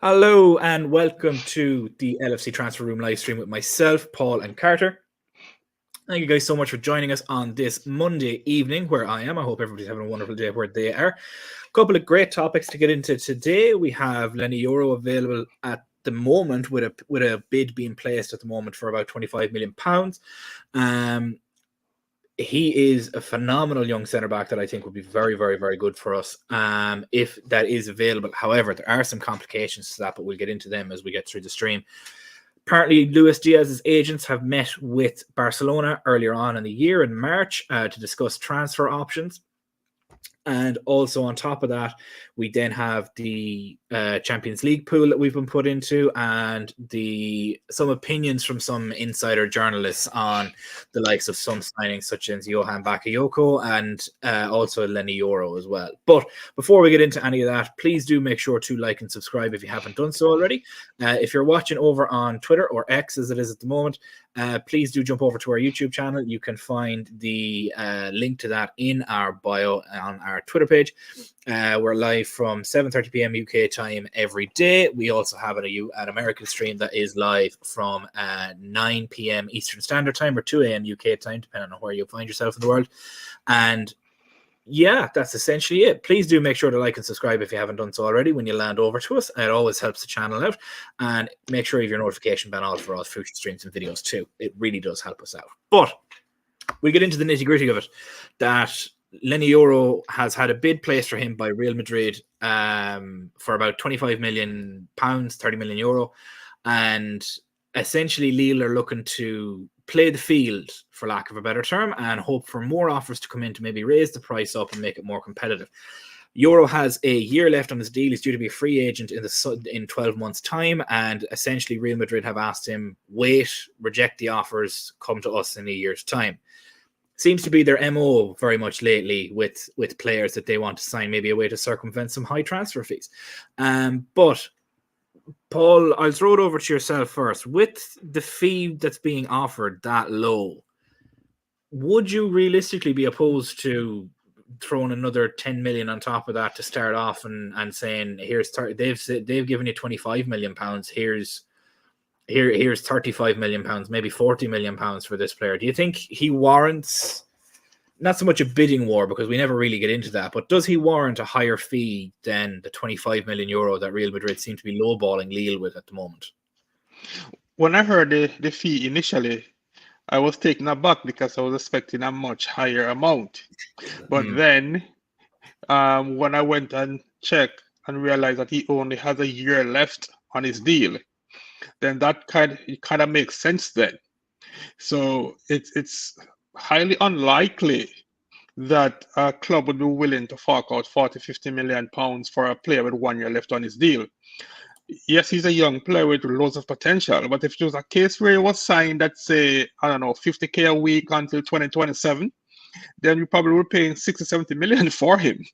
Hello and welcome to the LFC Transfer Room live stream with myself, Paul and Carter. Thank you guys so much for joining us on this Monday evening where I am. I hope everybody's having a wonderful day where they are. A couple of great topics to get into today. We have Leny Yoro available at the moment with a bid being placed at the moment for about £25 million. He is a phenomenal young centre-back that I think would be very, very, very good for us if that is available. However, there are some complications to that, but we'll get into them as we get through the stream. Apparently, Diaz's agents have met with Barcelona earlier on in the year in March to discuss transfer options. And also on top of that, we then have the Champions League pool that we've been put into and some opinions from some insider journalists on the likes of some signings such as Bakayoko and also Leny Yoro as well. But before we get into any of that, please do make sure to like and subscribe if you haven't done so already. If you're watching over on Twitter or X as it is at the moment, please do jump over to our YouTube channel. You can find the link to that in our bio on our Twitter page. We're live from 7:30 p.m. UK time every day. We also have an American stream that is live from 9 p.m. Eastern Standard Time or 2 a.m. UK time, depending on where you find yourself in the world. And yeah, that's essentially it. Please do make sure to like and subscribe if you haven't done so already when you land over to us. It always helps the channel out. And make sure you have your notification bell on for all future streams and videos too. It really does help us out. But we get into the nitty-gritty of it, that Leny Yoro has had a bid placed for him by Real Madrid for about £25 million, €30 million. And essentially Lille are looking to play the field, for lack of a better term, and hope for more offers to come in to maybe raise the price up and make it more competitive. Yoro has a year left on his deal. He's due to be a free agent in 12 months' time, and essentially Real Madrid have asked him, wait, reject the offers, come to us in a year's time. Seems to be their MO very much lately with players that they want to sign, maybe a way to circumvent some high transfer fees. But Paul, I'll throw it over to yourself first. With the fee that's being offered that low, would you realistically be opposed to throwing another 10 million on top of that to start off and saying, here's they've given you 25 million pounds, here's 35 million pounds, maybe 40 million pounds for this player? Do you think he warrants not so much a bidding war, because we never really get into that, but does he warrant a higher fee than the 25 million euro that Real Madrid seem to be lowballing Lille with at the moment? When I heard the fee initially, I was taken aback because I was expecting a much higher amount. But then when I went and checked and realized that he only has a year left on his deal, then that kind of makes sense then. So it's highly unlikely that a club would be willing to fork out 40-50 million pounds for a player with 1 year left on his deal. Yes, he's a young player with loads of potential, but if it was a case where he was signed at, say, I don't know, 50k a week until 2027, then you probably were paying 60-70 million for him.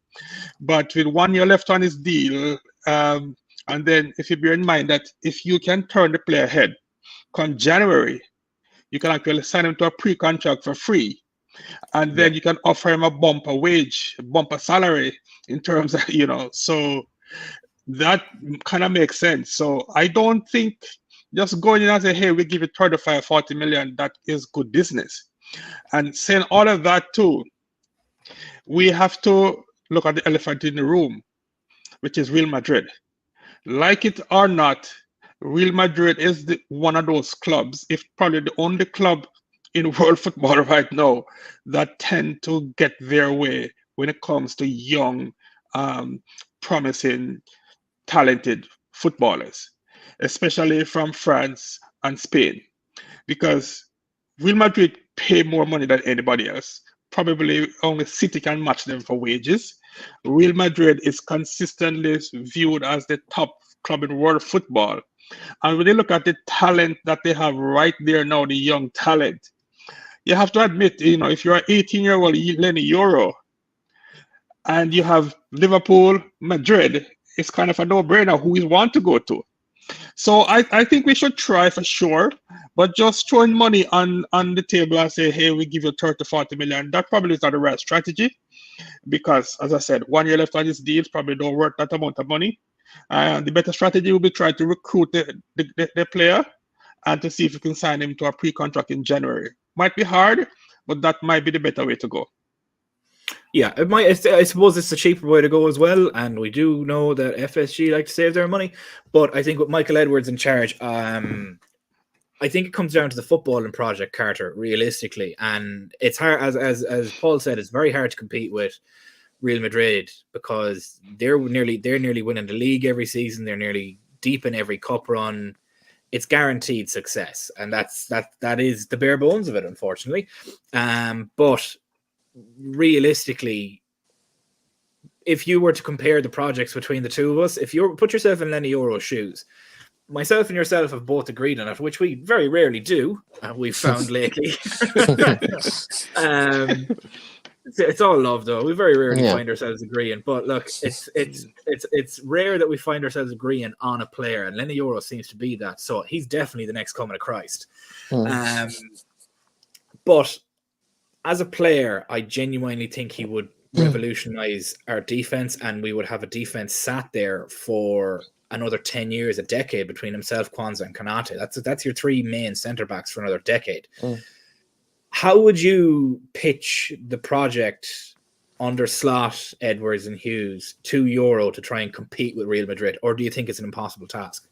But with 1 year left on his deal, and then if you bear in mind that if you can turn the player head come January, you can actually sign him to a pre-contract for free. And then you can offer him a bumper wage, bumper salary in terms of, so that kind of makes sense. So I don't think just going in and say, hey, we give you 35-40 million, that is good business. And saying all of that too, we have to look at the elephant in the room, which is Real Madrid. Like it or not, Real Madrid is one of those clubs, if probably the only club in world football right now that tend to get their way when it comes to young, promising, talented footballers, especially from France and Spain, because Real Madrid pay more money than anybody else. Probably only City can match them for wages. Real Madrid is consistently viewed as the top club in world football. And when you look at the talent that they have right there now, the young talent, you have to admit, if you're an 18-year-old Leny Yoro and you have Liverpool, Madrid, it's kind of a no-brainer who we want to go to. So I think we should try for sure, but just throwing money on the table and say, hey, we give you 30-40 million, that probably is not the right strategy, because, as I said, 1 year left on this deal probably don't worth that amount of money. The better strategy will be try to recruit the player and to see if we can sign him to a pre-contract in January. Might be hard, but that might be the better way to go. Yeah, it might. I suppose it's the cheaper way to go as well, and we do know that FSG like to save their money. But I think with Michael Edwards in charge, I think it comes down to the footballing project, Carter, realistically, and it's hard. As Paul said, it's very hard to compete with Real Madrid because they're nearly winning the league every season. They're nearly deep in every cup run. It's guaranteed success, and that is the bare bones of it, unfortunately. But realistically, if you were to compare the projects between the two of us, if you put yourself in Leny Yoro's shoes, myself and yourself have both agreed on it, which we very rarely do. We've found lately. It's all love, though. We very rarely find ourselves agreeing. But look, it's rare that we find ourselves agreeing on a player, and Leny Yoro seems to be that. So he's definitely the next coming of Christ. But as a player, I genuinely think he would revolutionize our defense, and we would have a defense sat there for another 10 years, a decade between himself, Kwanzaa, and Konate. That's your three main centre backs for another decade. How would you pitch the project under Slot, Edwards, and Hughes to Yoro to try and compete with Real Madrid, or do you think it's an impossible task?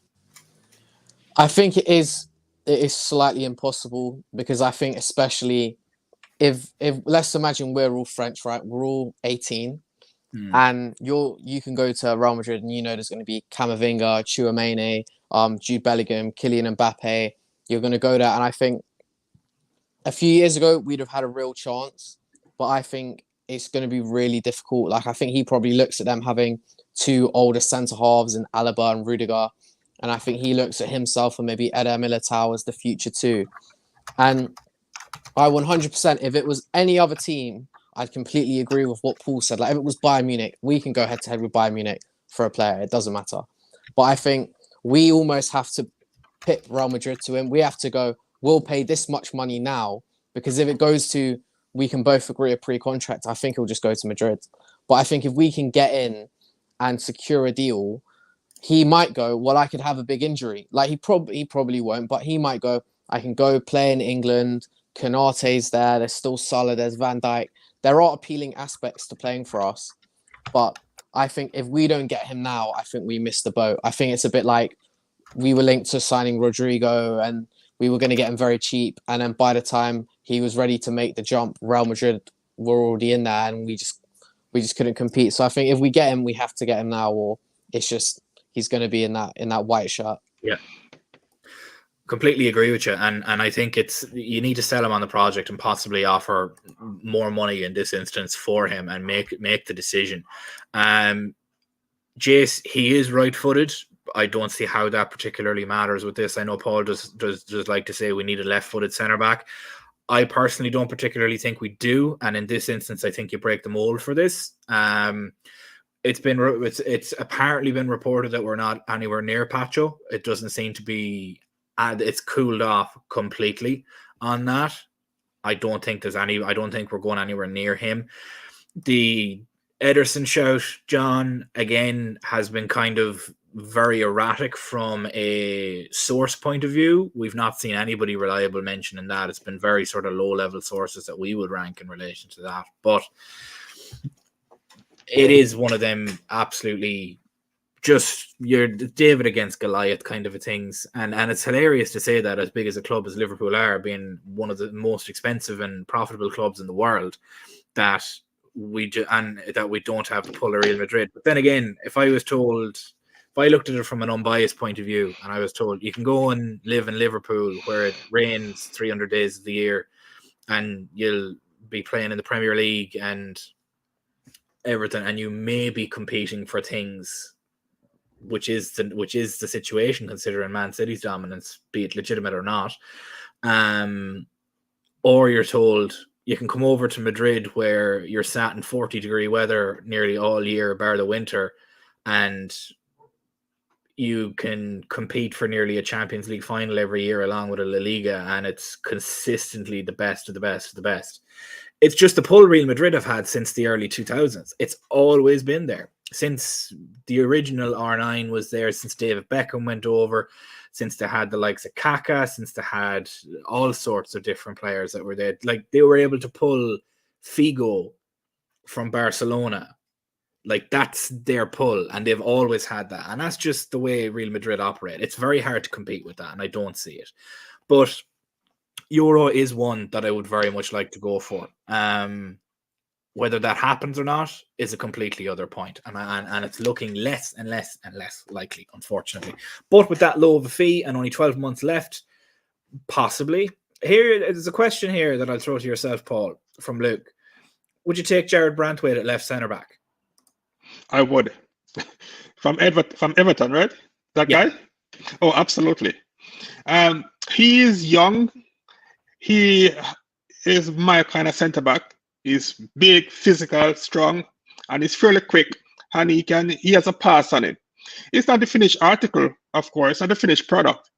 I think it is slightly impossible, because I think especially if let's imagine we're all French, right? We're all 18, and you can go to Real Madrid and there's going to be Camavinga, Tchouaméni, Jude Bellingham, Kylian Mbappe. You're going to go there, and I think a few years ago we'd have had a real chance, but I think it's going to be really difficult. Like, I think he probably looks at them having two older centre halves in Alaba and Rudiger, and I think he looks at himself and maybe Eder Militao as the future too. And I 100%, if it was any other team, I'd completely agree with what Paul said. Like, if it was Bayern Munich, we can go head to head with Bayern Munich for a player. It doesn't matter. But I think we almost have to pit Real Madrid to him. We have to go, we'll pay this much money now, because if it goes to, we can both agree a pre-contract, I think he'll just go to Madrid. But I think if we can get in and secure a deal, he might go, well, I could have a big injury. Like, he probably won't, but he might go, I can go play in England. Konate's there. There's still Salah. There's Van Dijk. There are appealing aspects to playing for us. But I think if we don't get him now, I think we missed the boat. I think it's a bit like we were linked to signing Rodrigo, and we were going to get him very cheap. And then by the time he was ready to make the jump, Real Madrid were already in there, and we just couldn't compete. So I think if we get him, we have to get him now, or it's just he's going to be in that white shirt. Yeah. Completely agree with you, and I think you need to sell him on the project and possibly offer more money in this instance for him and make the decision. Jace, he is right-footed. I don't see how that particularly matters with this. I know Paul does like to say we need a left-footed centre back. I personally don't particularly think we do, and in this instance, I think you break the mold for this. It's apparently been reported that we're not anywhere near Pacho. It doesn't seem to be. And it's cooled off completely on that. I don't think we're going anywhere near him. The Ederson shout, John, again, has been kind of very erratic from a source point of view. We've not seen anybody reliable mentioning that. It's been very sort of low-level sources that we would rank in relation to that. But it is one of them absolutely just you're David against Goliath kind of things, and it's hilarious to say that, as big as a club as Liverpool are, being one of the most expensive and profitable clubs in the world, that we don't have to pull a Real Madrid. But then again, if I looked at it from an unbiased point of view, and I was told you can go and live in Liverpool where it rains 300 days of the year, and you'll be playing in the Premier League and everything, and you may be competing for things, which is the situation considering Man City's dominance, be it legitimate or not. Or you're told you can come over to Madrid where you're sat in 40-degree weather nearly all year, bar the winter, and you can compete for nearly a Champions League final every year along with a La Liga, and it's consistently the best of the best of the best. It's just the pull Real Madrid have had since the early 2000s. It's always been there. Since the original R9 was there, since David Beckham went over, since they had the likes of Kaká, since they had all sorts of different players that were there. Like, they were able to pull Figo from Barcelona. Like, that's their pull, and they've always had that. And that's just the way Real Madrid operate. It's very hard to compete with that, and I don't see it. But Yoro is one that I would very much like to go for. Whether that happens or not is a completely other point, and it's looking less and less and less likely, unfortunately. But with that low of a fee and only 12 months left, possibly. Here, there's a question here that I'll throw to yourself, Paul, from Luke. Would you take Jarrad Branthwaite at left centre back? I would. From Everton, right? That guy? Oh, absolutely. He is young. He is my kind of centre back. He's big, physical, strong, and he's fairly quick. And he has a pass on him. It's not the finished article, of course, not the finished product,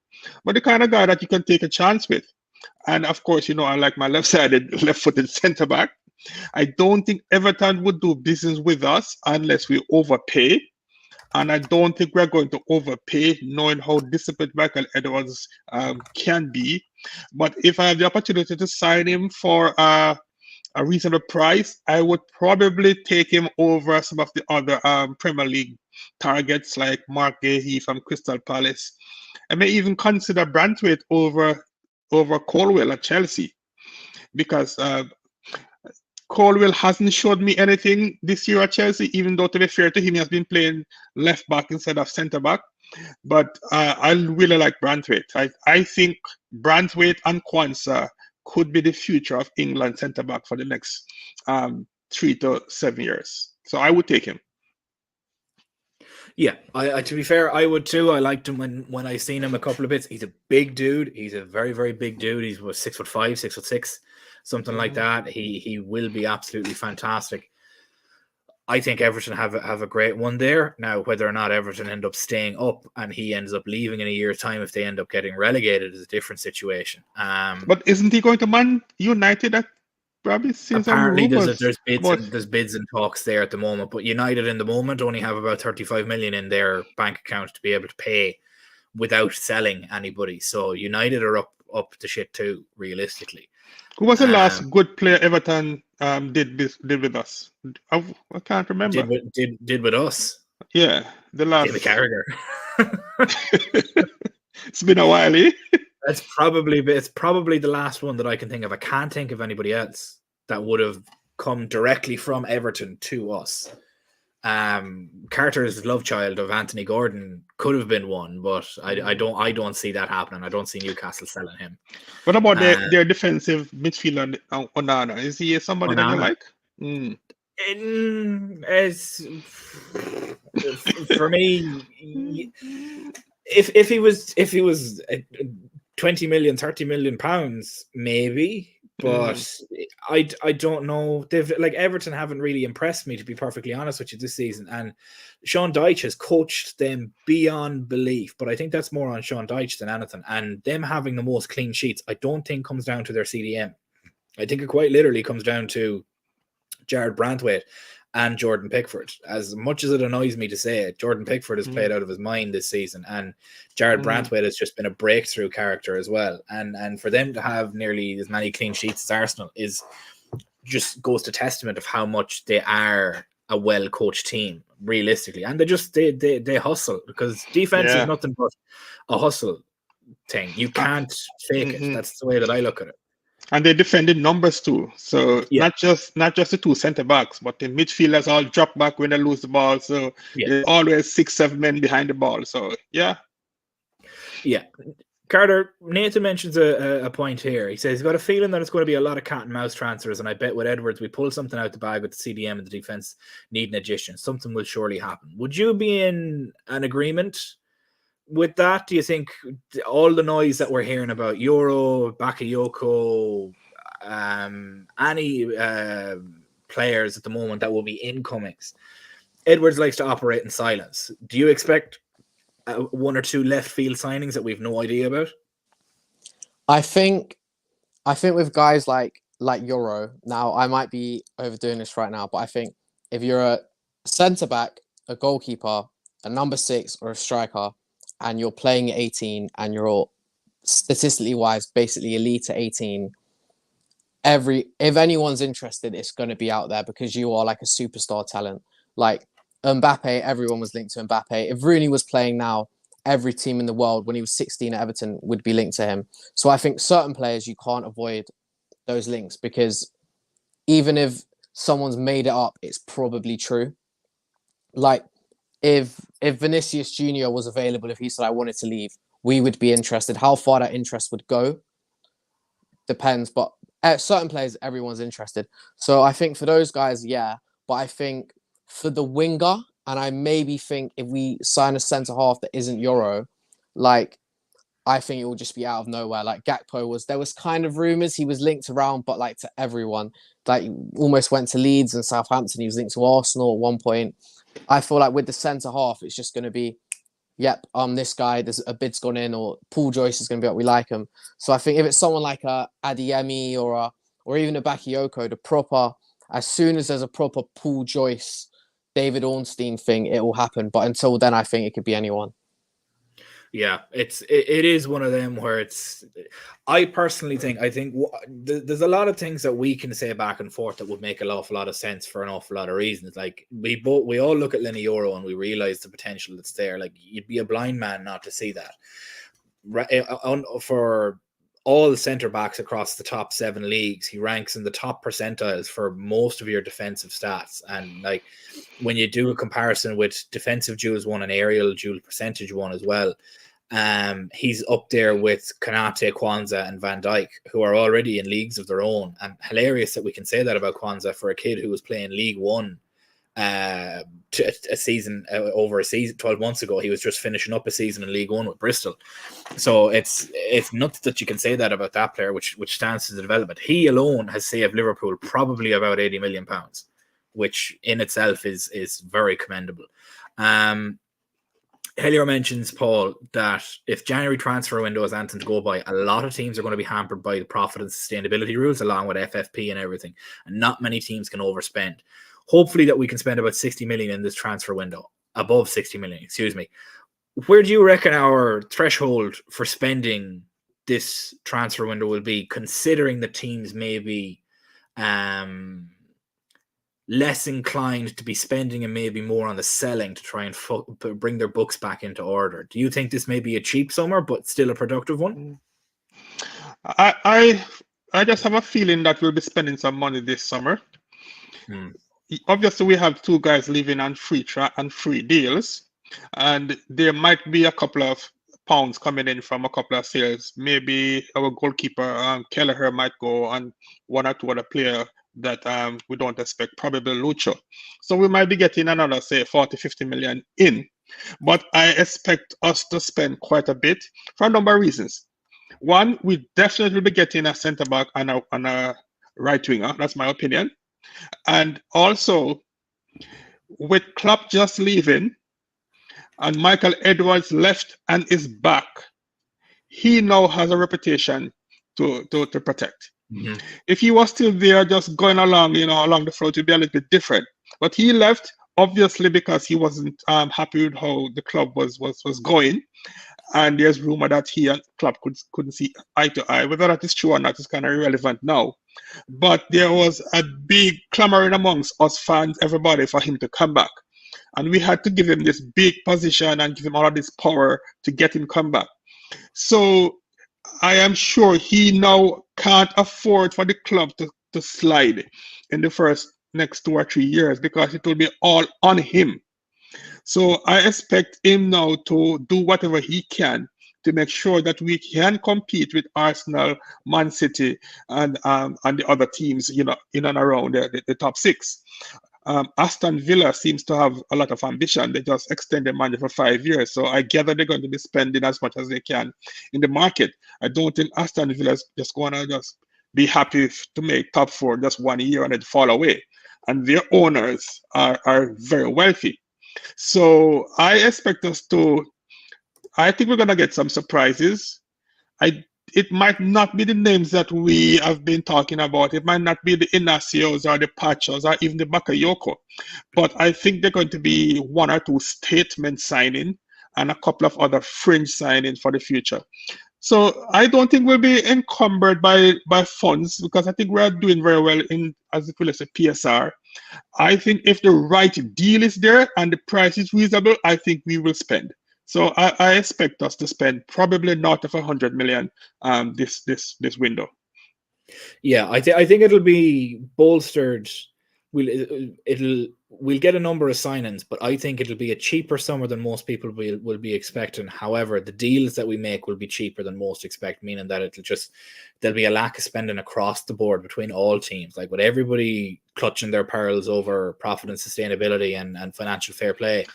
but the kind of guy that you can take a chance with. And of course, I like my left-sided, left-footed centre back. I don't think Everton would do business with us unless we overpay. And I don't think we're going to overpay, knowing how disciplined Michael Edwards can be. But if I have the opportunity to sign him for a reasonable price, I would probably take him over some of the other Premier League targets like Mark Gahey from Crystal Palace. I may even consider Branthwaite over Colwill at Chelsea, because Colwill hasn't showed me anything this year at Chelsea, even though, to be fair to him, he has been playing left back instead of centre back. But I really like Branthwaite. I think Branthwaite and Quansah could be the future of England centre back for the next 3 to 7 years. So I would take him. Yeah, I to be fair, I would too. I liked him when I seen him a couple of bits. He's a big dude. He's a very, very big dude. He's 6'5", 6'6", something like that. He will be absolutely fantastic. I think Everton have a great one there. Now, whether or not Everton end up staying up and he ends up leaving in a year's time if they end up getting relegated is a different situation. But isn't he going to Man United? That probably seems apparently there's bids and talks there at the moment. But United in the moment only have about 35 million in their bank account to be able to pay without selling anybody. So United are up to shit too, realistically. Who was the last good player Everton did with us? I can't remember. Did with us? Yeah, the last. David Carragher. It's been a while, eh? It's probably the last one that I can think of. I can't think of anybody else that would have come directly from Everton to us. Carter's love child of Anthony Gordon could have been one, but I don't see that happening. I don't see Newcastle selling him. What about their defensive midfielder Onana? Is he somebody that you like? For me, if he was 20 million, 30 million pounds, maybe. But I don't know. They've Everton haven't really impressed me, to be perfectly honest with you, this season. And Sean Dyche has coached them beyond belief. But I think that's more on Sean Dyche than anything. And them having the most clean sheets, I don't think comes down to their CDM. I think it quite literally comes down to Jarrad Branthwaite and Jordan Pickford. As much as it annoys me to say it, Jordan Pickford has played out of his mind this season, and Jarrad Branthwaite has just been a breakthrough character as well. And for them to have nearly as many clean sheets as Arsenal just goes to testament of how much they are a well-coached team, realistically. And they hustle, because defense is nothing but a hustle thing. You can't fake it. That's the way that I look at it. And they defended numbers too. So not just the two centre backs, but the midfielders all drop back when they lose the ball. So there's always 6-7 men behind the ball. So yeah. Carter, Nathan mentions a point here. He says he's got a feeling that it's going to be a lot of cat and mouse transfers, and I bet with Edwards we pull something out the bag with the CDM and the defense need an addition. Something will surely happen. Would you be in an agreement with that? Do you think all the noise that we're hearing about Yoro, Bakayoko, any players at the moment that will be incomings, Edwards likes to operate in silence. Do you expect one or two left field signings that we've no idea about? I think with guys like like Yoro, now I might be overdoing this right now, but I think if you're a centre back, a goalkeeper, a number 6, or a striker, and you're playing at 18 and you're statistically wise basically elite at 18, if anyone's interested, it's going to be out there because you are like a superstar talent. Like Mbappe, everyone was linked to Mbappe. If Rooney was playing now, every team in the world when he was 16 at Everton would be linked to him. So I think certain players you can't avoid those links, because even if someone's made it up, it's probably true. Like if Vinicius Jr. was available, if he said I wanted to leave, we would be interested. How far that interest would go depends, but at certain players, everyone's interested. So I think for those guys, yeah. But I think for the winger, and I maybe think if we sign a centre half that isn't Yoro, like I think it will just be out of nowhere. Like Gakpo there was kind of rumours he was linked around, but like to everyone, like almost went to Leeds and Southampton. He was linked to Arsenal at one point. I feel like with the centre half, it's just going to be, yep, this guy, there's a bid's gone in, or Paul Joyce is going to be like, we like him. So I think if it's someone like a Adeyemi or even a Bakayoko, as soon as there's a proper Paul Joyce, David Ornstein thing, it will happen. But until then, I think it could be anyone. Yeah, it is one of them where I personally think there's a lot of things that we can say back and forth that would make an awful lot of sense for an awful lot of reasons. Like we all look at Leny Yoro and we realize the potential that's there. Like you'd be a blind man not to see that. For all the centre backs across the top 7 leagues, he ranks in the top percentiles for most of your defensive stats. And like when you do a comparison with defensive duels one and aerial duel percentage one as well, he's up there with Konate, Kwanzaa, and Van Dijk, who are already in leagues of their own. And hilarious that we can say that about Kwanzaa for a kid who was playing League One over a season 12 months ago. He was just finishing up a season in League One with Bristol. So it's nuts that you can say that about that player, which stands to the development. He alone has saved Liverpool probably about £80 million, which in itself is very commendable. Helior mentions, Paul, that if January transfer window is anything to go by, a lot of teams are going to be hampered by the profit and sustainability rules, along with FFP and everything, and not many teams can overspend. Hopefully that we can spend about 60 million in this transfer window, above 60 million, excuse me. Where do you reckon our threshold for spending this transfer window will be, considering the teams may be less inclined to be spending and maybe more on the selling to try and bring their books back into order? Do you think this may be a cheap summer but still a productive one? I just have a feeling that we'll be spending some money this summer. Obviously, we have 2 guys living on free deals, and there might be a couple of pounds coming in from a couple of sales. Maybe our goalkeeper Kelleher might go, and 1 or 2 other player that we don't expect, probably Lucho. So we might be getting another, say, 40-50 million in. But I expect us to spend quite a bit for a number of reasons. One, we definitely will be getting a centre back and a right winger. That's my opinion. And also, with Klopp just leaving and Michael Edwards left and is back, he now has a reputation to protect. Mm-hmm. If he was still there just going along, along the floor, it would be a little bit different. But he left, obviously, because he wasn't happy with how the club was going. And there's rumor that he and Klopp couldn't see eye to eye. Whether that is true or not is kind of irrelevant now. But there was a big clamoring amongst us fans, everybody, for him to come back. And we had to give him this big position and give him all of this power to get him come back. So I am sure he now can't afford for the club to slide in the next 2 or 3 years, because it will be all on him. So I expect him now to do whatever he can to make sure that we can compete with Arsenal, Man City, and the other teams, in and around the top 6. Aston Villa seems to have a lot of ambition. They just extended money for 5 years. So I gather they're going to be spending as much as they can in the market. I don't think Aston Villa is just going to just be happy to make top 4 just 1 year and then fall away. And their owners are very wealthy. So I expect I think we're going to get some surprises. it might not be the names that we have been talking about. It might not be the Inacios or the Pachos or even the Bakayoko. But I think they're going to be one or two statement signing and a couple of other fringe signings for the future. So I don't think we'll be encumbered by funds, because I think we are doing very well in, as it relates to PSR. I think if the right deal is there and the price is reasonable, I think we will spend. So I expect us to spend probably north of 100 million this window. Yeah, I think it'll be bolstered. We'll get a number of signings, but I think it'll be a cheaper summer than most people will be expecting. However, the deals that we make will be cheaper than most expect, meaning that there'll be a lack of spending across the board between all teams, like with everybody clutching their pearls over profit and sustainability and financial fair play.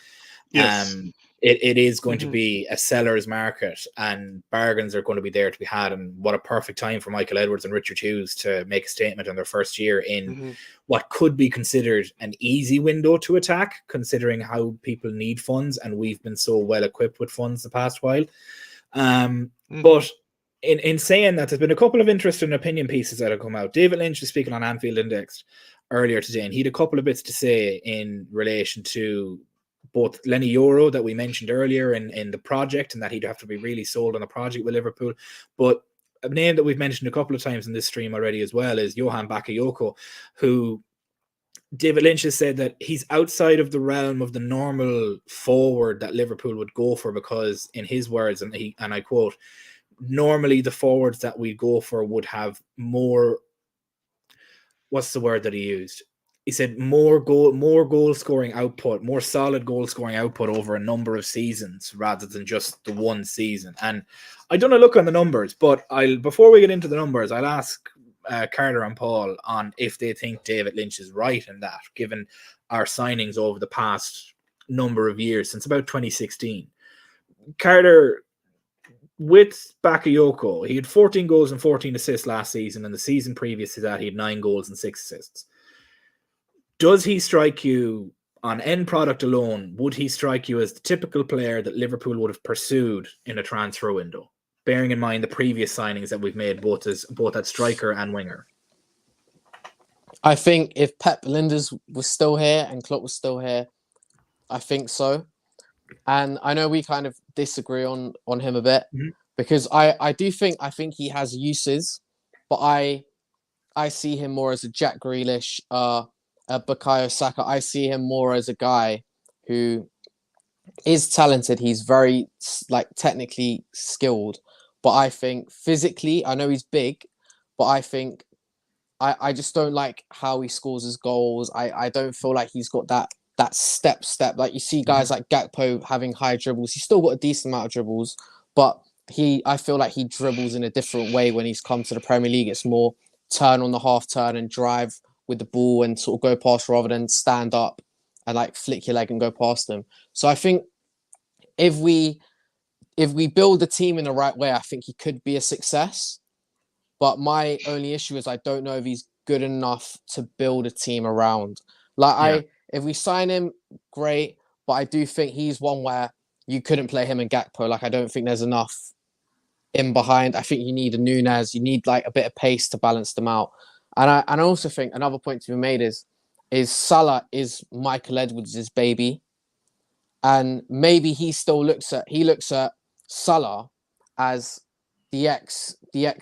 Yes. It is going to be a seller's market, and bargains are going to be there to be had. And what a perfect time for Michael Edwards and Richard Hughes to make a statement in their first year in what could be considered an easy window to attack, considering how people need funds, and we've been so well equipped with funds the past while. But in saying that, there's been a couple of interesting opinion pieces that have come out. David Lynch was speaking on Anfield Index earlier today, and he had a couple of bits to say in relation to both Leny Yoro that we mentioned earlier in the project, and that he'd have to be really sold on the project with Liverpool. But a name that we've mentioned a couple of times in this stream already as well is Johan Bakayoko, who David Lynch has said that he's outside of the realm of the normal forward that Liverpool would go for, because in his words, and I quote, normally the forwards that we go for would have more, what's the word that he used? He said more goal scoring output, more solid goal scoring output over a number of seasons rather than just the one season. And I don't know, look on the numbers, but before we get into the numbers, I'll ask Carter and Paul on if they think David Lynch is right in that, given our signings over the past number of years since about 2016. Carter, with Bakayoko, he had 14 goals and 14 assists last season, and the season previous to that he had 9 goals and 6 assists. Does he strike you on end product alone? Would he strike you as the typical player that Liverpool would have pursued in a transfer window, bearing in mind the previous signings that we've made both at striker and winger? I think if Pep Linders was still here and Klopp was still here, I think so. And I know we kind of disagree on him a bit, because I think he has uses, but I see him more as a Jack Grealish, Bukayo Saka. I see him more as a guy who is talented. He's very technically skilled, but I think physically, I know he's big, but I think I just don't like how he scores his goals. I don't feel like he's got that step. Like you see guys like Gakpo having high dribbles. He's still got a decent amount of dribbles, but I feel like he dribbles in a different way when he's come to the Premier League. It's more turn on the half turn and drive with the ball and sort of go past rather than stand up and flick your leg and go past them. So I think if we build the team in the right way, I think he could be a success. But my only issue is I don't know if he's good enough to build a team around. If we sign him, great. But I do think he's one where you couldn't play him and Gakpo. I don't think there's enough in behind. I think you need a Nunez. You need a bit of pace to balance them out. And I also think another point to be made is Salah is Michael Edwards' baby. And maybe he looks at Salah as the ex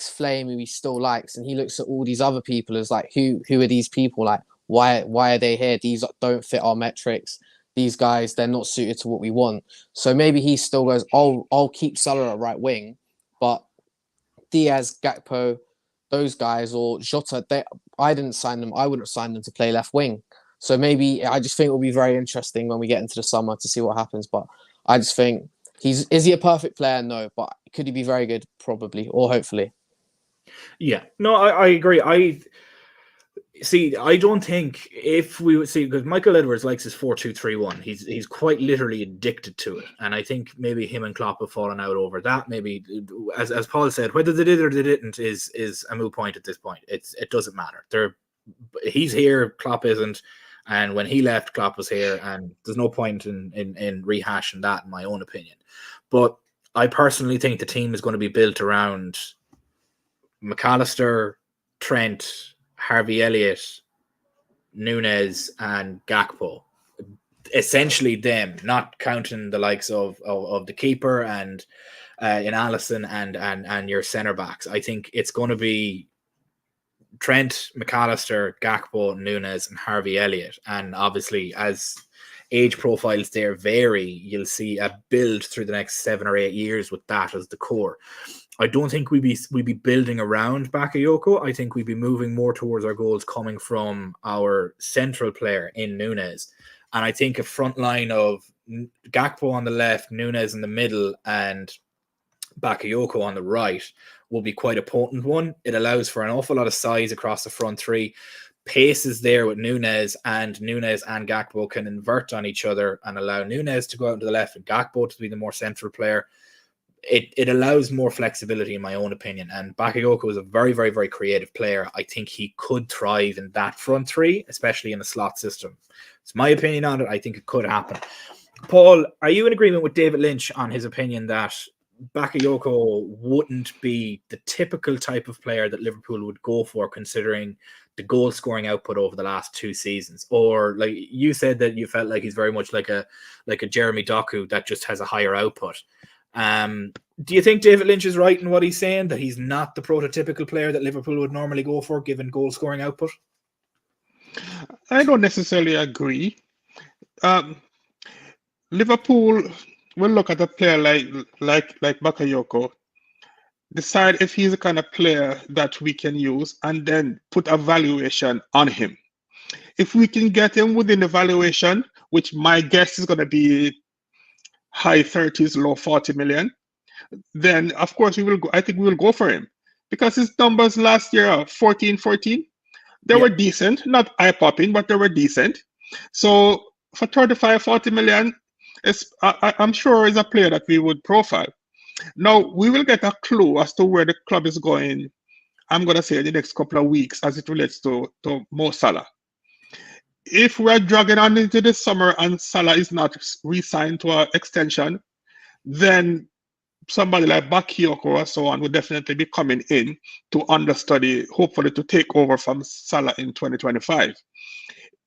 flame who he still likes, and he looks at all these other people as who are these people? Why are they here? These don't fit our metrics. These guys, they're not suited to what we want. So maybe he still goes, I'll keep Salah at right wing, but Diaz, Gakpo, those guys, or Jota, I didn't sign them. I wouldn't have signed them to play left wing. So maybe I just think it will be very interesting when we get into the summer to see what happens. But I just think is he a perfect player? No, but could he be very good? Probably, or hopefully. Yeah, no, I agree. I don't think if we would see, because Michael Edwards likes his 4-2-3-1. He's quite literally addicted to it, and I think maybe him and Klopp have fallen out over that. Maybe, as Paul said, whether they did or they didn't is a moot point at this point. It doesn't matter. He's here, Klopp isn't, and when he left, Klopp was here, and there's no point in rehashing that, in my own opinion. But I personally think the team is going to be built around McAllister, Trent, Harvey Elliott, Nunez, and Gakpo. Essentially them, not counting the likes of the keeper and in Alisson and your centre backs. I think it's going to be Trent, McAllister, Gakpo, Nunez, and Harvey Elliott. And obviously, as age profiles there vary, you'll see a build through the next 7 or 8 years with that as the core. I don't think we'd be building around Bakayoko. I think we'd be moving more towards our goals coming from our central player in Nunez. And I think a front line of Gakpo on the left, Nunez in the middle, and Bakayoko on the right will be quite a potent one. It allows for an awful lot of size across the front three. Pace is there with Nunez and Gakpo can invert on each other and allow Nunez to go out to the left and Gakpo to be the more central player. It allows more flexibility, in my own opinion. And Bakayoko is a very, very, very creative player. I think he could thrive in that front three, especially in the slot system. It's my opinion on it. I think it could happen. Paul, are you in agreement with David Lynch on his opinion that Bakayoko wouldn't be the typical type of player that Liverpool would go for, considering the goal scoring output over the last 2 seasons? Or like you said that you felt like he's very much like a Jeremy Doku that just has a higher output. Do you think David Lynch is right in what he's saying, that he's not the prototypical player that Liverpool would normally go for given goal scoring output? I don't necessarily agree. Liverpool will look at a player like Bakayoko, decide if he's the kind of player that we can use, and then put a valuation on him. If we can get him within the valuation, which my guess is going to be high 30s, low 40 million, then of course we will go. I think we will go for him, because his numbers last year are 14. They were decent, not eye-popping, but they were decent. So for 35, 40 million, I'm sure is a player that we would profile. Now, we will get a clue as to where the club is going, I'm going to say, in the next couple of weeks as it relates to Mo Salah. If we're dragging on into the summer and Salah is not re-signed to an extension, then somebody like Bakayoko or so on would definitely be coming in to understudy, hopefully to take over from Salah in 2025.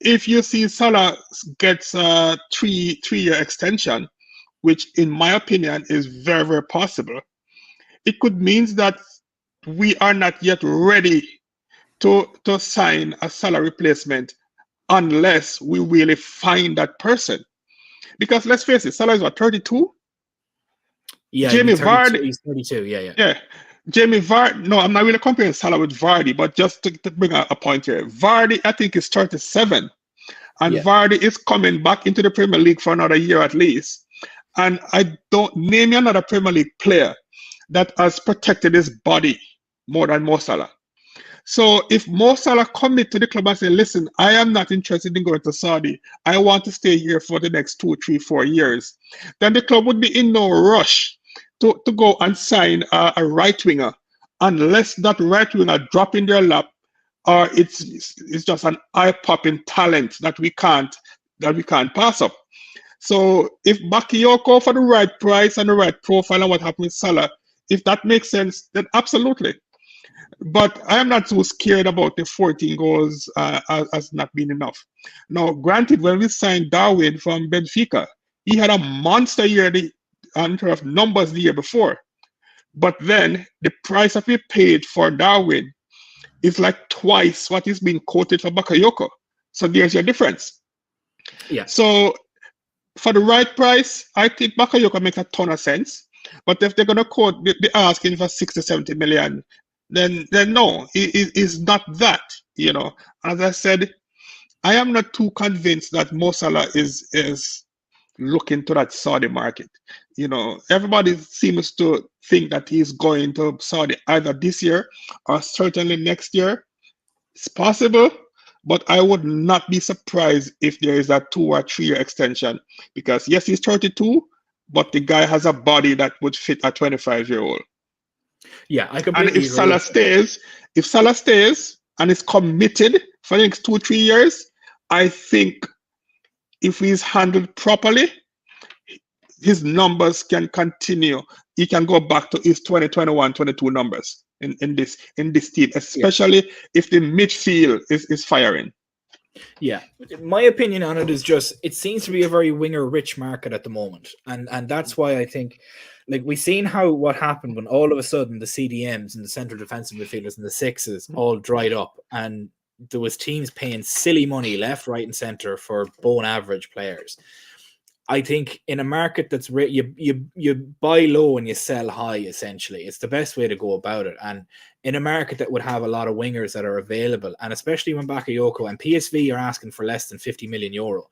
If you see Salah gets a three-year extension, which in my opinion is very, very possible, it could mean that we are not yet ready to sign a Salah replacement unless we really find that person. Because let's face it, Salah is what, 32? Yeah, Jamie Vardy. He's 32, yeah. Yeah. Jamie Vardy, no, I'm not really comparing Salah with Vardy, but just to bring a point here. Vardy, I think, is 37. And Vardy is coming back into the Premier League for another year at least. And I don't name me another Premier League player that has protected his body more than Mo Salah. So if Mo Salah commit to the club and say, listen, I am not interested in going to Saudi, I want to stay here for the next 2, 3, 4 years, then the club would be in no rush to go and sign a right winger, unless that right winger drop in their lap, or it's just an eye-popping talent that we can't pass up. So if Bakayoko for the right price and the right profile and what happened with Salah, if that makes sense, then absolutely. But I am not so scared about the 14 goals as not being enough. Now, granted, when we signed Darwin from Benfica, he had a monster year in terms of numbers the year before. But then the price that we paid for Darwin is like twice what is being quoted for Bakayoko. So there's your difference. Yeah. So for the right price, I think Bakayoko makes a ton of sense. But if they're going to quote, they're asking for 60, 70 million, then no, it's not that, you know. As I said, I am not too convinced that Mo Salah is looking to that Saudi market. You know, everybody seems to think that he's going to Saudi either this year or certainly next year. It's possible, but I would not be surprised if there is a 2 or 3 year extension, because yes, he's 32, but the guy has a body that would fit a 25-year-old. Yeah, I completely agree. If Salah stays and is committed for the next 2 3 years, I think if he's handled properly, his numbers can continue. He can go back to his 2021-22 numbers. in this team, especially if the midfield is firing. Yeah, my opinion on it is just it seems to be a very winger-rich market at the moment, and that's why I think, like, we've seen how what happened when all of a sudden the CDMs and the central defensive midfielders and the sixes all dried up, and there was teams paying silly money left, right, and center for bone average players. I think in a market that's you buy low and you sell high, essentially. It's the best way to go about it. And in a market that would have a lot of wingers that are available, and especially when Bakayoko and PSV are asking for less than 50 million euro,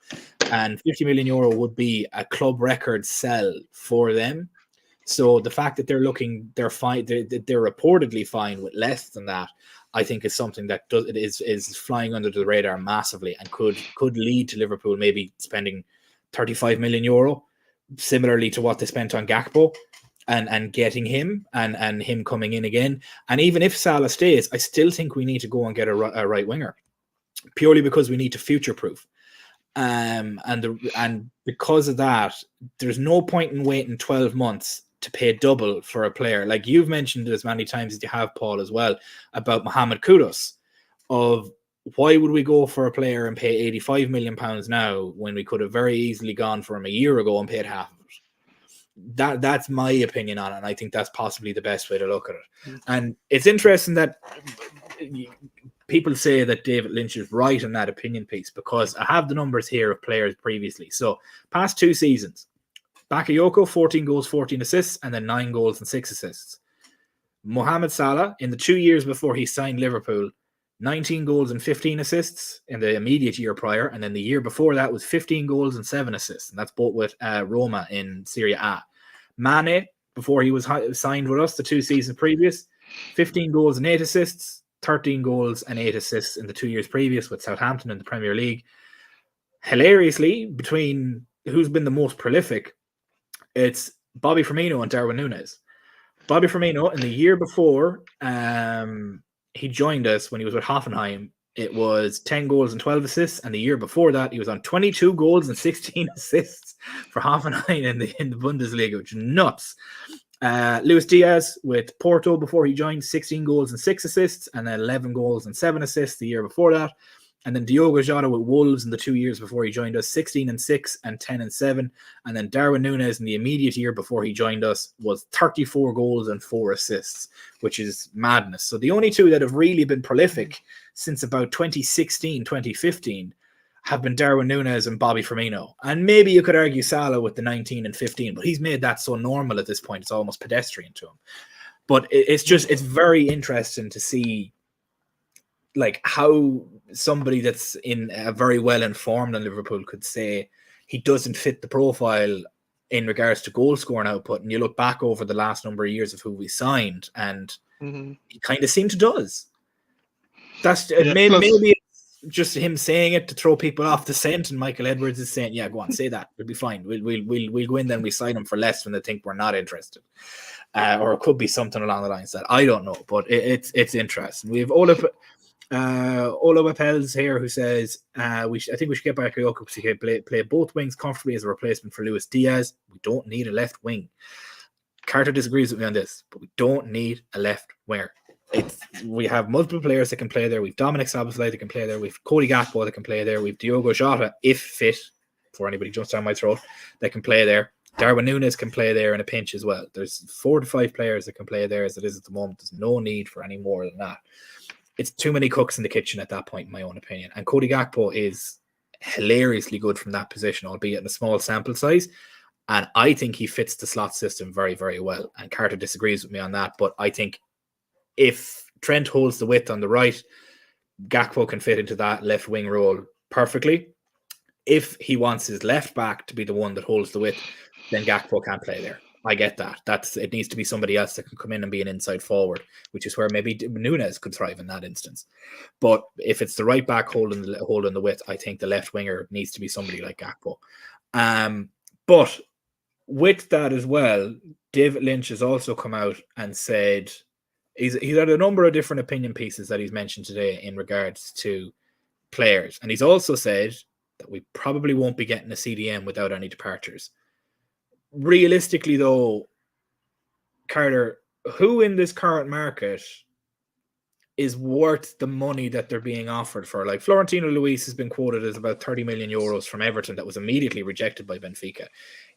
and 50 million euro would be a club record sell for them. So the fact that they're fine, they're reportedly fine with less than that, I think is something that is flying under the radar massively and could lead to Liverpool maybe spending 35 million euro, similarly to what they spent on Gakpo, and getting him and him coming in again. And even if Salah stays, I still think we need to go and get a right winger, purely because we need to future proof. And because of that, there's no point in waiting 12 months to pay double for a player. Like you've mentioned as many times as you have, Paul, as well, about Mohamed Kudus, of why would we go for a player and pay 85 million pounds now when we could have very easily gone for him a year ago and paid half of it? That's my opinion on it, and I think that's possibly the best way to look at it. And it's interesting that people say that David Lynch is right in that opinion piece, because I have the numbers here of players previously. So past 2 seasons, Bakayoko, 14 goals, 14 assists, and then 9 goals and 6 assists. Mohamed Salah, in the 2 years before he signed Liverpool, 19 goals and 15 assists in the immediate year prior, and then the year before that was 15 goals and 7 assists, and that's both with Roma in Serie A. Mane, before he was signed with us the 2 seasons previous, 15 goals and 8 assists, 13 goals and 8 assists in the 2 years previous with Southampton in the Premier League. Hilariously, between who's been the most prolific, it's Bobby Firmino and Darwin Núñez. Bobby Firmino, in the year before he joined us, when he was with Hoffenheim, it was 10 goals and 12 assists, and the year before that he was on 22 goals and 16 assists for Hoffenheim in the Bundesliga, which is nuts. Luis Diaz with Porto before he joined, 16 goals and 6 assists, and then 11 goals and 7 assists the year before that. And then Diogo Jota with Wolves in the 2 years before he joined us, 16 and 6 and 10 and 7. And then Darwin Núñez in the immediate year before he joined us was 34 goals and 4 assists, which is madness. So the only two that have really been prolific since about 2016, 2015 have been Darwin Núñez and Bobby Firmino. And maybe you could argue Salah with the 19 and 15, but he's made that so normal at this point, it's almost pedestrian to him. But it's very interesting to see, like, how somebody that's in a very well informed in Liverpool could say he doesn't fit the profile in regards to goal scoring output. And you look back over the last number of years of who we signed, and he kind of seems to does. That's maybe it's just him saying it to throw people off the scent, and Michael Edwards is saying, "Yeah, go on, say that. We'll be fine. We'll go in then we sign him for less when they think we're not interested." Or it could be something along the lines that I don't know, but it's interesting. We have Ola Appels here who says I think we should get Bakayoko because he can play both wings comfortably as a replacement for Luis Diaz. We don't need a left wing. Carter disagrees with me on this, but we don't need a left winger. We have multiple players that can play there. We've Dominic Szoboszlai that can play there. We've Cody Gakpo that can play there. We've Diogo Jota, if fit, before anybody jumps down my throat, that can play there. Darwin Núñez can play there in a pinch as well. There's 4 to 5 players that can play there as it is at the moment. There's no need for any more than that. It's too many cooks in the kitchen at that point, in my own opinion. And Cody Gakpo is hilariously good from that position, albeit in a small sample size. And I think he fits the slot system very, very well. And Carter disagrees with me on that. But I think if Trent holds the width on the right, Gakpo can fit into that left wing role perfectly. If he wants his left back to be the one that holds the width, then Gakpo can't play there. I get that. It needs to be somebody else that can come in and be an inside forward, which is where maybe Núñez could thrive in that instance. But if it's the right back holding the width, I think the left winger needs to be somebody like Gakpo. But with that as well, David Lynch has also come out and said he's had a number of different opinion pieces that he's mentioned today in regards to players. And he's also said that we probably won't be getting a CDM without any departures. Realistically, though, Carter, who in this current market is worth the money that they're being offered for. Like Florentino Luis has been quoted as about 30 million euros from Everton that was immediately rejected by Benfica.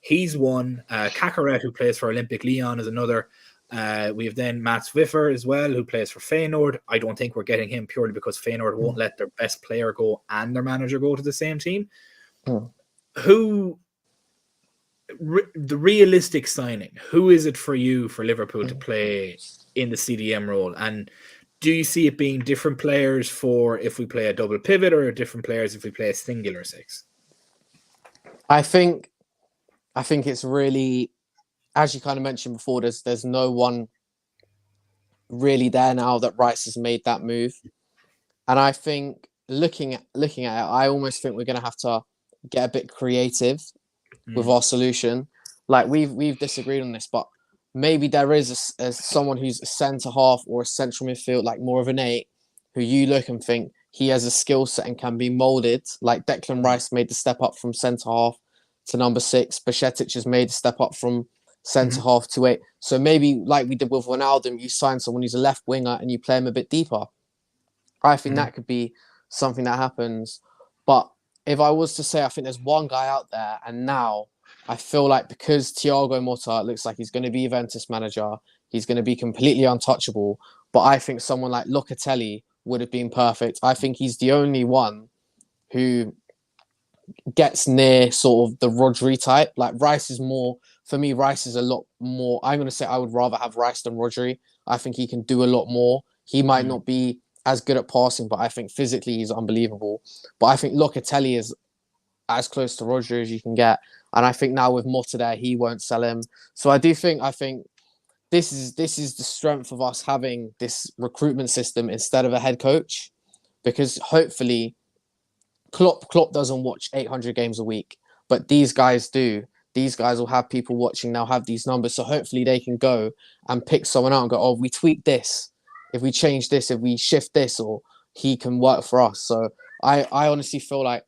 He's one. Cacaret, who plays for Olympic Lyon, is another. We have then Mats Wiffer as well, who plays for Feyenoord. I don't think we're getting him purely because Feyenoord won't let their best player go and their manager go to the same team. The realistic signing, who is it for you for Liverpool to play in the CDM role? And do you see it being different players for if we play a double pivot or different players if we play a singular six? I think it's really, as you kind of mentioned before, there's no one really there now that Rice has made that move. And I think looking at it, I almost think we're going to have to get a bit creative with our solution. Like we've disagreed on this, but maybe there is someone who's a centre half or a central midfield, like more of an 8, who you look and think he has a skill set and can be moulded. Like Declan Rice made the step up from centre half to number 6. Bajcetic has made the step up from centre half to 8. So maybe like we did with Ronaldo, you sign someone who's a left winger and you play him a bit deeper. I think that could be something that happens. But if I was to say, I think there's one guy out there, and now I feel like because Thiago Motta looks like he's going to be Juventus manager, he's going to be completely untouchable. But I think someone like Locatelli would have been perfect. I think he's the only one who gets near sort of the Rodri type. Like Rice is more, for me, Rice is a lot more. I'm going to say I would rather have Rice than Rodri. I think he can do a lot more. He might not be as good at passing, but I think physically he's unbelievable. But I think Locatelli is as close to Rodri as you can get. And I think now with Motta there, he won't sell him. So I think this is the strength of us having this recruitment system instead of a head coach, because hopefully Klopp doesn't watch 800 games a week, but these guys do. These guys will have people watching now, have these numbers. So hopefully they can go and pick someone out and go, oh, we tweak this. If we change this, if we shift this, or he can work for us. So I honestly feel like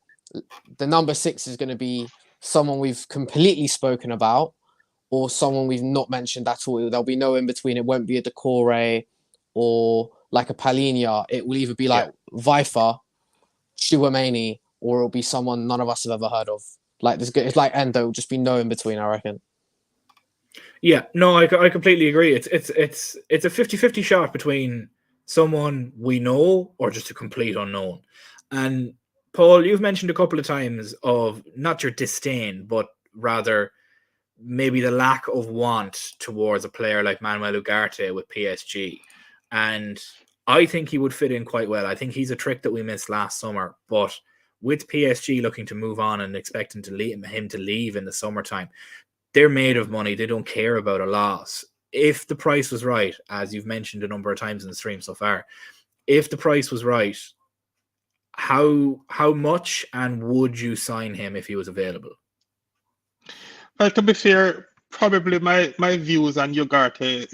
the number 6 is going to be someone we've completely spoken about or someone we've not mentioned at all. There'll be no in between. It won't be a Decore or like a Palhinha. It will either be like Vifer, Chouameni, or it'll be someone none of us have ever heard of. Like this, it's like Endo. It'll just be no in between, I reckon. Yeah, no, I completely agree. It's a 50-50 shot between someone we know or just a complete unknown. And Paul, you've mentioned a couple of times of not your disdain, but rather maybe the lack of want towards a player like Manuel Ugarte with PSG. And I think he would fit in quite well. I think he's a trick that we missed last summer, but with PSG looking to move on and expecting him to leave in the summertime, they're made of money. They don't care about a loss. If the price was right, as you've mentioned a number of times in the stream so far, if the price was right, how much and would you sign him if he was available? Well, to be fair, probably my views on Ugarte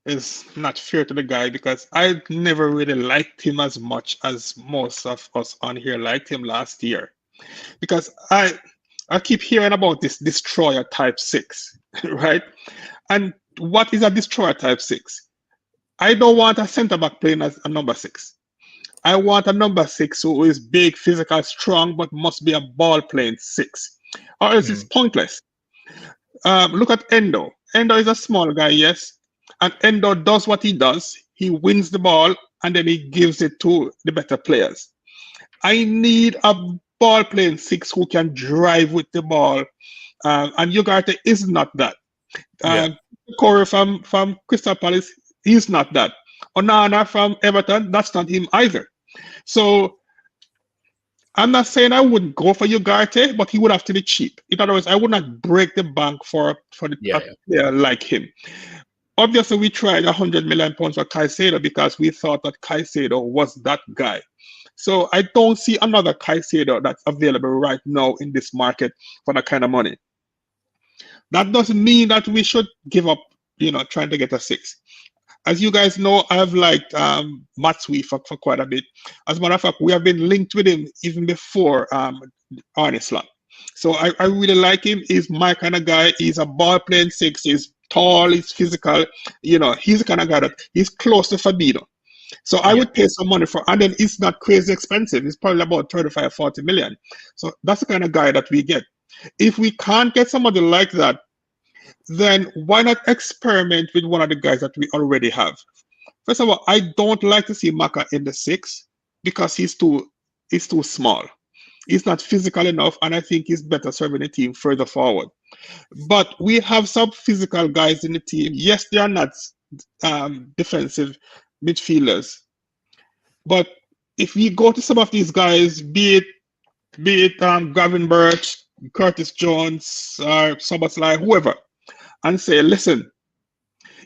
is not fair to the guy because I never really liked him as much as most of us on here liked him last year. Because I keep hearing about this destroyer type 6, right? And what is a destroyer type 6? I don't want a centre back playing as a number 6. I want a number 6 who is big, physical, strong, but must be a ball playing 6. Or else it's pointless. Look at Endo. Endo is a small guy, yes. And Endo does what he does. He wins the ball and then he gives it to the better players. I need a ball playing 6 who can drive with the ball. And Ugarte is not that. Corey from Crystal Palace, he's not that. Onana from Everton, that's not him either. So I'm not saying I wouldn't go for Ugarte, but he would have to be cheap. In other words, I would not break the bank for a player like him. Obviously, we tried £100 million for Caicedo because we thought that Caicedo was that guy. So I don't see another Caicedo that's available right now in this market for that kind of money. That doesn't mean that we should give up, trying to get a 6. As you guys know, I've liked Matsui for quite a bit. As a matter of fact, we have been linked with him even before Arne Slot. So I really like him. He's my kind of guy. He's a ball playing 6. He's tall. He's physical. He's the kind of guy that he's close to Fabinho. So I would pay some money for, and then it's not crazy expensive. It's probably about 35, 40 million. So that's the kind of guy that we get. If we can't get somebody like that, then why not experiment with one of the guys that we already have? First of all, I don't like to see Maka in the 6 because he's too small. He's not physical enough, and I think he's better serving the team further forward. But we have some physical guys in the team. Yes, they are not defensive midfielders. But if we go to some of these guys, be it Gavin Birch, Curtis Jones, or Soboslai, whoever, and say, listen,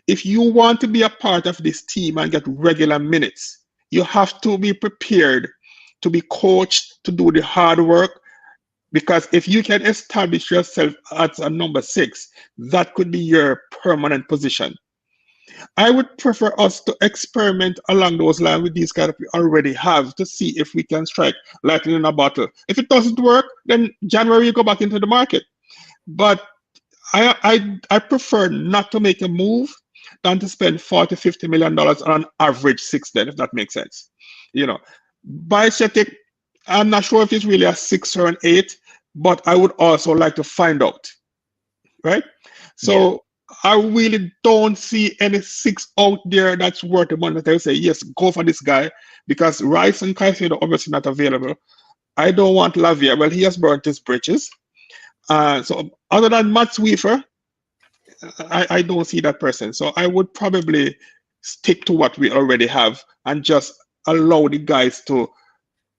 if you want to be a part of this team and get regular minutes, you have to be prepared to be coached to do the hard work. Because if you can establish yourself as a number 6, that could be your permanent position. I would prefer us to experiment along those lines with these guys that we already have to see if we can strike lightning in a bottle. If it doesn't work, then January you go back into the market. But I prefer not to make a move than to spend $40-50 million on an average 6 then, if that makes sense. You know, Bicetic, I'm not sure if it's really a 6 or an 8, but I would also like to find out, right? So I really don't see any 6 out there that's worth the money that I would say, yes, go for this guy, because Rice and Caicedo obviously not available. I don't want Lavia. Well, he has burnt his bridges. So other than Matt Weaver, I don't see that person. So I would probably stick to what we already have and just allow the guys to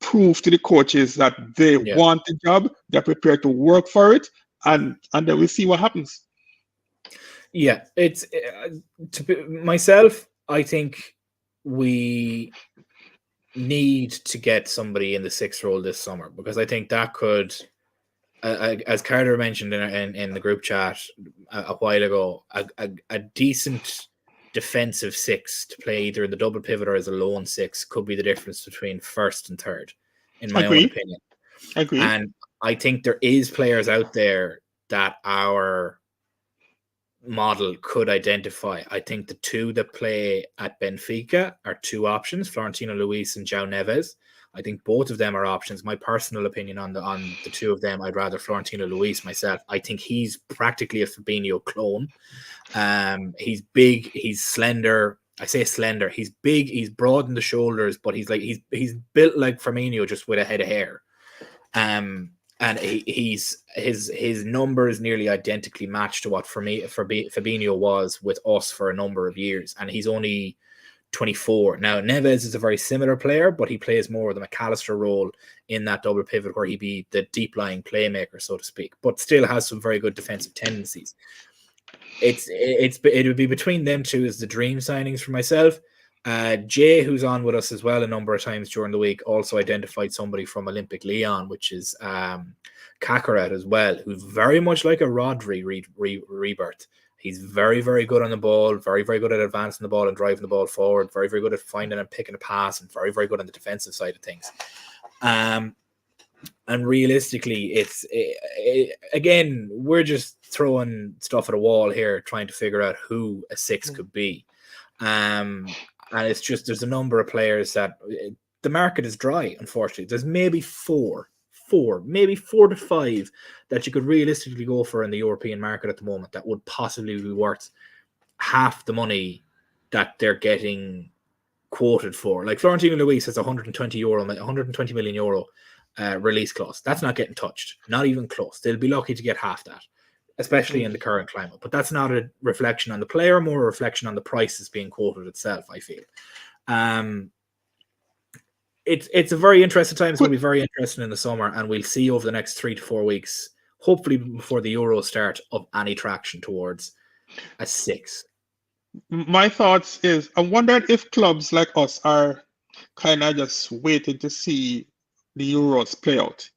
prove to the coaches that they want the job, they're prepared to work for it, and then we see what happens. Yeah, it's myself. I think we need to get somebody in the 6th role this summer, because I think that could, as Carter mentioned in the group chat a while ago, a decent defensive 6 to play either in the double pivot or as a lone 6 could be the difference between 1st and 3rd, in my own opinion. Agree. And I think there is players out there that our model could identify. I think the 2 that play at Benfica are 2 options, Florentino Luis and João Neves. I think both of them are options. My personal opinion on the 2 of them, I'd rather Florentino Luis myself. I think he's practically a Fabinho clone. He's big, he's slender. I say slender. He's big, he's broad in the shoulders, but he's built like Firmino, just with a head of hair. And his numbers nearly identically matched to what Fabinho was with us for a number of years, and he's only 24. Now, Neves is a very similar player, but he plays more of the McAllister role in that double pivot, where he'd be the deep-lying playmaker, so to speak, but still has some very good defensive tendencies. It would be between them 2 as the dream signings for myself. Jay, who's on with us as well a number of times during the week, also identified somebody from Olympic Lyon, which is Kakarot as well, who's very much like a Rodri rebirth. He's very, very good on the ball, very, very good at advancing the ball and driving the ball forward, very, very good at finding and picking a pass, and very, very good on the defensive side of things. And realistically, again, we're just throwing stuff at a wall here, trying to figure out who a 6 could be. And it's just, there's a number of players that the market is dry, unfortunately. There's maybe maybe 4 to 5 that you could realistically go for in the European market at the moment that would possibly be worth half the money that they're getting quoted for. Like Florentino Luis has 120 million euro release clause. That's not getting touched, not even close. They'll be lucky to get half that, especially in the current climate. But that's not a reflection on the player, more a reflection on the prices being quoted itself, I feel. It's a very interesting time. It's going to be very interesting in the summer, and we'll see over the next 3 to 4 weeks, hopefully before the Euros start, of any traction towards a 6. My thoughts is, I wonder if clubs like us are kind of just waiting to see the Euros play out,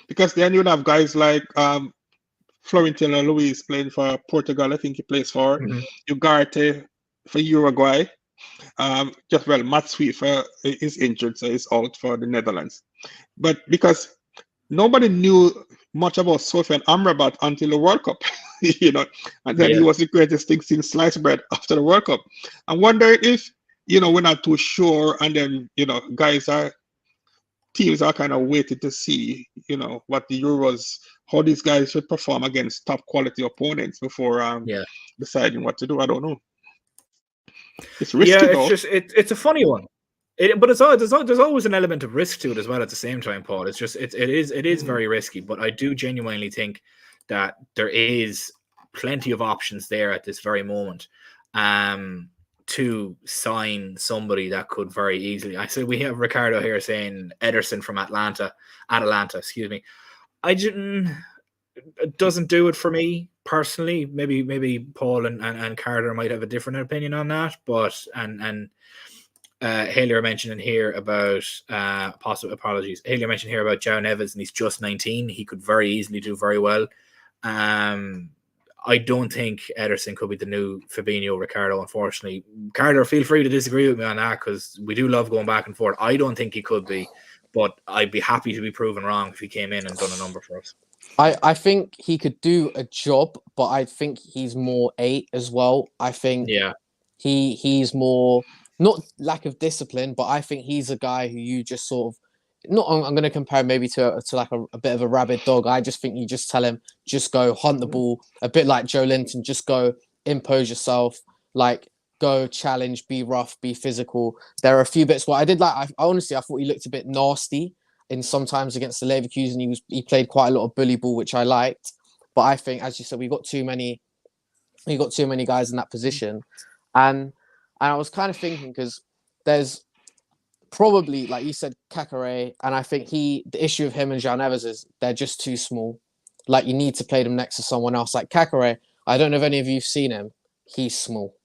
because then you'd have guys like Florentino Luis playing for Portugal. I think he plays for Ugarte for Uruguay. Matt Sweet is injured, so he's out for the Netherlands. But because nobody knew much about Sofian Amrabat until the World Cup, and then he was the greatest thing since sliced bread after the World Cup. I wonder if we're not too sure, and then teams are kind of waiting to see what the Euros, how these guys should perform against top quality opponents before deciding what to do. I don't know. It's risky though. It's a funny one. But there's always an element of risk to it as well at the same time, Paul. It's just it is very risky, but I do genuinely think that there is plenty of options there at this very moment to sign somebody that could very easily. I said we have Ricardo here saying Ederson from Atalanta, excuse me. It doesn't do it for me personally. Maybe Paul and Carter might have a different opinion on that, but Haley are mentioning here about possible apologies. Haley mentioned here about João Neves, and he's just 19. He could very easily do very well. I don't think Ederson could be the new Fabinho, Ricardo, unfortunately. Carter, feel free to disagree with me on that because we do love going back and forth. I don't think he could be, but I'd be happy to be proven wrong if he came in and done a number for us. I think he could do a job, but I think he's more 8 as well. I think he's more, not lack of discipline, but I think he's a guy who you just sort of, I'm going to compare maybe to like a bit of a rabid dog. I just think you just tell him, just go hunt the ball, a bit like Joe Linton, just go impose yourself, like go challenge, be rough, be physical. There are a few bits where I did like, honestly, I thought he looked a bit nasty in sometimes against the Leverkusen. He played quite a lot of bully ball, which I liked. But I think, as you said, we got too many guys in that position. And I was kind of thinking, because there's probably, like you said, Kakare, and I think the issue of him and João Neves is they're just too small. Like, you need to play them next to someone else. Like Kakare, I don't know if any of you've seen him. He's small.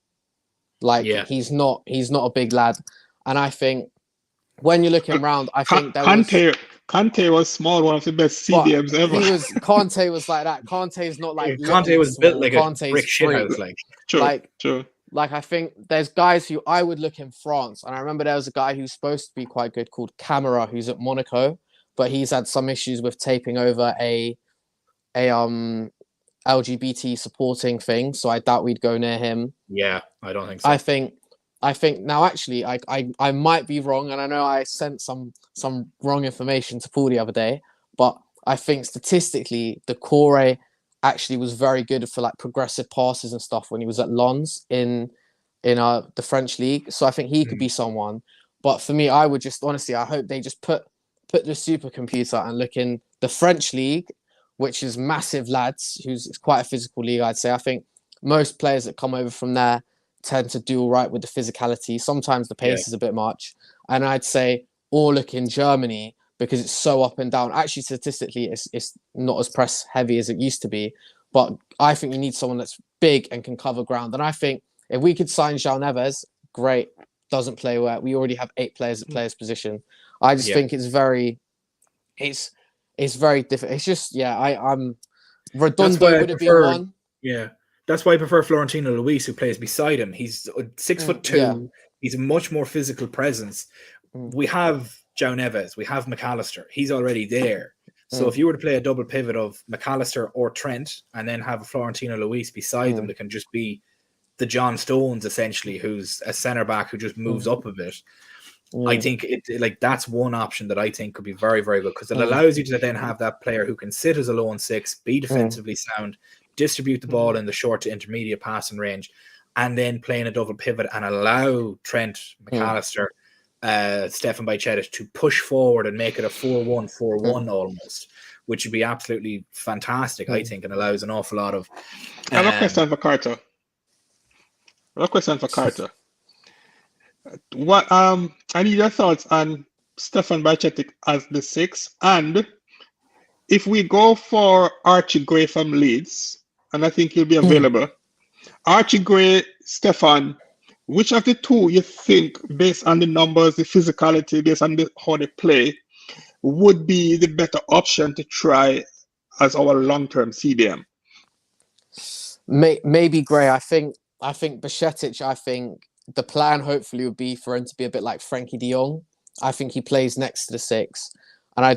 Like, he's not a big lad. And I think when you're looking around, I think Kante was small, one of the best CDMs ever. Kante was like that. Kante's not like Kante was small. built like Kante's a brick shithouse. True. Like, I think there's guys who I would look in France, and I remember there was a guy who's supposed to be quite good called Camara, who's at Monaco, but he's had some issues with taping over a LGBT supporting thing, so I doubt we'd go near him. Yeah, I don't think so. I think now actually I might be wrong, and I know I sent some wrong information to Paul the other day, but I think statistically the Corre actually was very good for like progressive passes and stuff when he was at Lens in the French league. So I think he could be someone. But for me, I would just honestly, I hope they just put the supercomputer and look in the French league, which is massive lads, it's quite a physical league, I'd say. I think most players that come over from there tend to do all right with the physicality. Sometimes the pace is a bit much. And I'd say, or look in Germany, because it's so up and down. Actually, statistically, it's not as press heavy as it used to be. But I think you need someone that's big and can cover ground. And I think if we could sign João Neves, great. Doesn't play well. We already have 8 players that play his position. I just think it's very different. It's just, I'm Redondo would have been one. Yeah. That's why I prefer Florentino Luis, who plays beside him. He's 6'2". Yeah. He's a much more physical presence. We have João Neves, we have McAllister. He's already there. So if you were to play a double pivot of McAllister or Trent and then have Florentino Luis beside them, that can just be the John Stones, essentially, who's a centre back who just moves up a bit. I think that's one option that I think could be very, very good, because it allows you to then have that player who can sit as a lone 6, be defensively sound, distribute the ball in the short to intermediate passing range, and then playing a double pivot and allow Trent, McAllister, Stefan Bajcetic to push forward and make it a 4-1-4-1 almost, which would be absolutely fantastic, I think, and allows an awful lot of... I have a question for Carter. What I need your thoughts on Stefan Bajcetic as the 6, and if we go for Archie Gray from Leeds, and I think he'll be available, Archie Gray, Stefan, which of the two you think, based on the numbers, the physicality, based on how they play, would be the better option to try as our long-term CDM? Maybe Gray. I think Bajcetic, I think the plan hopefully would be for him to be a bit like Frankie de Jong. I think he plays next to the 6. And I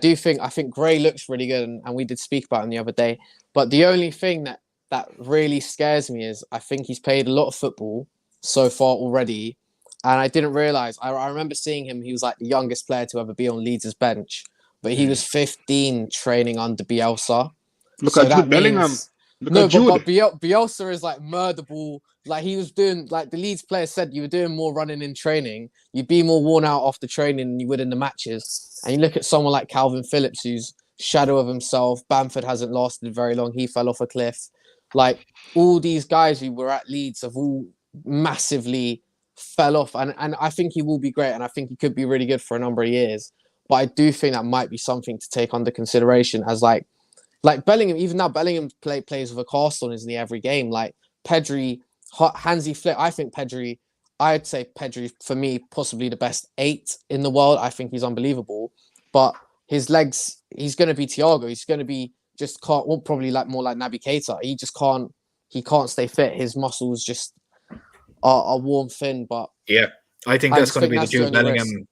think Gray looks really good, and we did speak about him the other day. But the only thing that really scares me is I think he's played a lot of football so far already, And I didn't realize. I remember seeing him. He was like the youngest player to ever be on Leeds' bench, but he was 15 training under Bielsa. Look So at that Jude Bellingham. means Look no, at Jude. but Bielsa is like murder ball. Like he was doing, like the Leeds player said, you were doing more running in training. You'd be more worn out after training than you would in the matches. And you look at someone like Calvin Phillips, who's shadow of himself. Bamford hasn't lasted very long. He fell off a cliff. Like all these guys who were at Leeds have all massively fell off. And I think he will be great. And I think he could be really good for a number of years. But I do think that might be something to take under consideration as like Bellingham, even now Bellingham plays with a cast on, isn't he, every game? Like Pedri, Hansi Flick, I'd say Pedri, for me, possibly the best 8 in the world. I think he's unbelievable. But his legs, he's going to be Thiago. He's going to be probably like more like Naby Keita. He can't stay fit. His muscles just are worn thin. But yeah, I think that's going to be the Jude Bellingham risk.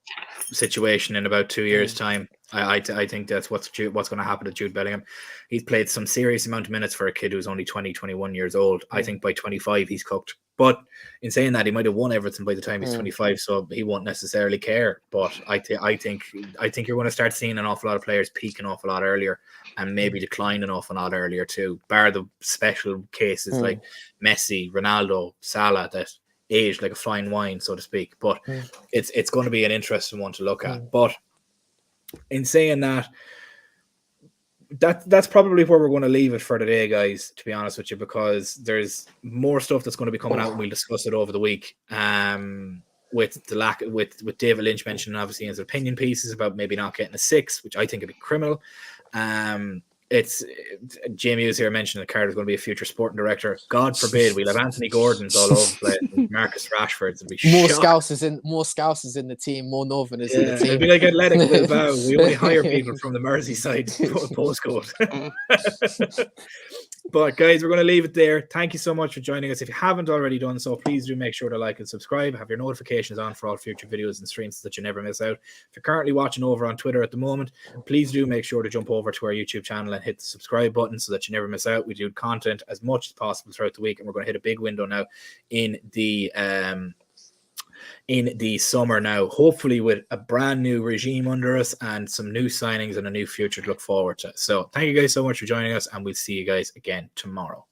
Situation in about 2 years' time. I think that's what's going to happen to Jude Bellingham. He's played some serious amount of minutes for a kid who's only 20, 21 years old. I think by 25 he's cooked. But in saying that, he might have won Everton by the time he's 25, so he won't necessarily care. But I think you're going to start seeing an awful lot of players peak an awful lot earlier and maybe decline an awful lot earlier too, bar the special cases like Messi, Ronaldo, Salah that aged like a fine wine, so to speak. But it's going to be an interesting one to look at. But in saying that, that's probably where we're going to leave it for today, guys, to be honest with you, because there's more stuff that's going to be coming out and we'll discuss it over the week. With David Lynch mentioning obviously his opinion pieces about maybe not getting a 6, which I think would be criminal. It's Jamie Hughes here mentioned that Carter's going to be a future sporting director. God forbid we'll have Anthony Gordon's all over the place, and Marcus Rashford's and be more Scousers in the team, more Northerners in the team. It'll be like Athletic Bilbao. We only hire people from the Merseyside postcode. But guys, we're going to leave it there. Thank you so much for joining us. If you haven't already done so, please do make sure to like and subscribe. Have your notifications on for all future videos and streams so that you never miss out. If you're currently watching over on Twitter at the moment, please do make sure to jump over to our YouTube channel and hit the subscribe button so that you never miss out. We do content as much as possible throughout the week, and we're going to hit a big window now in the summer now, hopefully with a brand new regime under us and some new signings and a new future to look forward to. So thank you guys so much for joining us, and we'll see you guys again tomorrow.